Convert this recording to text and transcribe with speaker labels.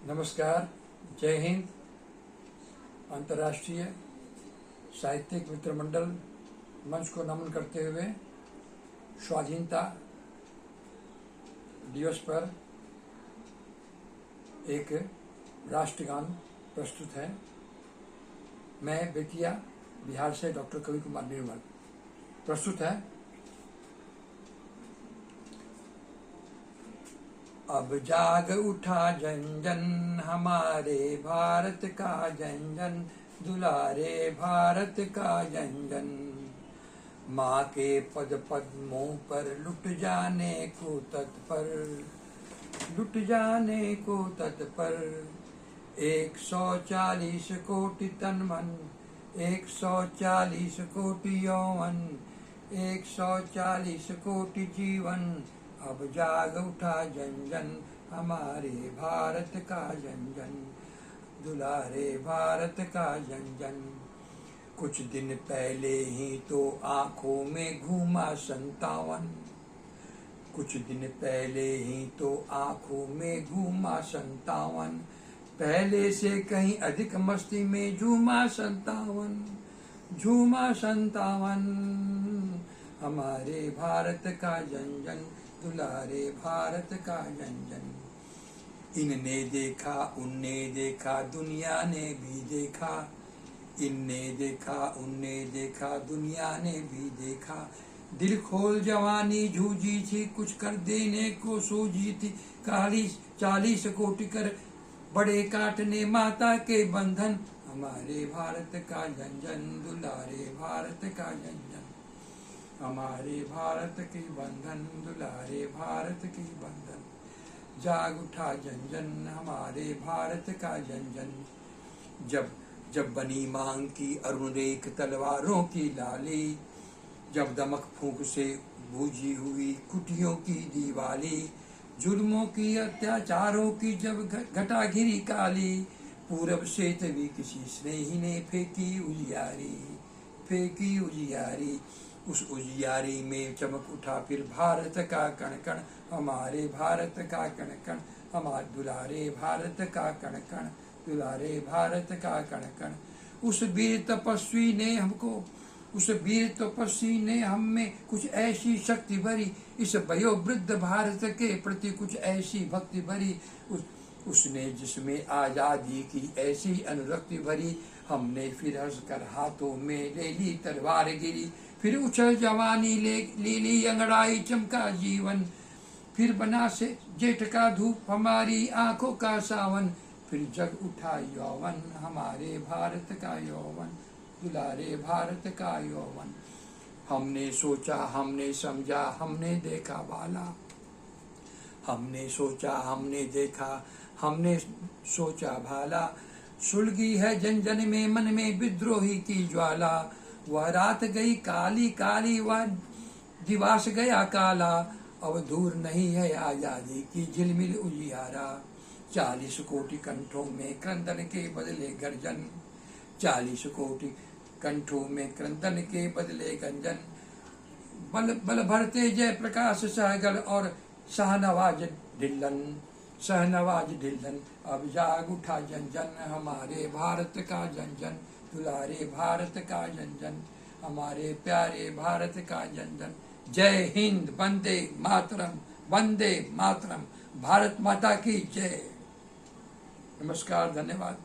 Speaker 1: नमस्कार, जय हिंद। अंतर्राष्ट्रीय साहित्यिक मित्र मंडल मंच को नमन करते हुए स्वाधीनता दिवस पर एक राष्ट्रगान प्रस्तुत है। मैं बेतिया बिहार से डॉक्टर कवि कुमार निर्मल। प्रस्तुत है। अब जाग उठा जन जन, हमारे भारत का जन जन, दुलारे भारत का जन जन। माँ के पद पद्मों पर लुट जाने को तत्पर, लुट जाने को तत्पर। 140 कोटि तन मन, 140 कोटि यौवन, 140 कोटि जीवन। अब जाग उठा जन जन, हमारे भारत का जन जन, दुलारे भारत का जन जन। कुछ दिन पहले ही तो आंखों में घूमा 57, कुछ दिन पहले ही तो आंखों में घूमा 57। पहले से कहीं अधिक मस्ती में झूमा 57, झूमा 57। हमारे भारत का जन जन, दुलारे भारत का जन जन। इनने देखा उनने देखा, दुनिया ने भी देखा। इनने देखा उनने देखा, दुनिया ने भी देखा। दिल खोल जवानी जूझी थी, कुछ कर देने को सूझी थी। 40 कोटि कर बड़े काटने माता के बंधन। हमारे भारत का जन जन, दुलारे भारत का जन जन। हमारे भारत के बंधन, दुलारे भारत के बंधन। जाग उठा जन जन, हमारे भारत का जन जन। जब बनी मांग की अरुण रेख तलवारों की लाली, जब दमक फूंक से बूझी हुई कुटियों की दीवाली, जुल्मों की अत्याचारों की जब घटा घिरी काली, पूरब से तभी किसी स्नेही ने फेंकी उजियारी, फेंकी उजियारी। उस उजियारी में चमक उठा फिर भारत का कण कण, हमारे भारत का कण कण। हमारे दुलारे भारत का कण कण, दुलारे भारत का कण कण। उस वीर तपस्वी ने हमको, उस वीर तपस्वी ने हम में कुछ ऐसी शक्ति भरी, इस वयोवृद्ध भारत के प्रति कुछ ऐसी भक्ति भरी। उसने जिसमें आजादी की ऐसी अनुरक्ति भरी, हमने फिर हंसकर हाथों में ले ली तलवार गिरी। फिर उछल जवानी ले ली अंगड़ाई चमका जीवन। फिर बना से जेठ का धूप हमारी आंखों का सावन। फिर जग उठा यौवन, हमारे भारत का यौवन, दुलारे भारत का यौवन। हमने सोचा हमने समझा हमने देखा बाला, हमने सोचा हमने देखा हमने सोचा भाला। सुलगी है जन जन में मन में विद्रोही की ज्वाला। वह रात गई काली काली, वह दिवस गया काला। अब दूर नहीं है आजादी की झिलमिल उजियारा। 40 कोटि कंठों में क्रंदन के बदले गर्जन, 40 कोटि कंठों में क्रंदन के बदले गंजन। बल बल भरते जय प्रकाश सहगल और शाहनवाज ढिल्लन, शाहनवाज ढिल्लन। अब जाग उठा जन जन, हमारे भारत का जन जन, दुलारे भारत का जन जन। हमारे प्यारे भारत का जन जन। जय हिंद, वंदे मातरम, वंदे मातरम। भारत माता की जय। नमस्कार, धन्यवाद।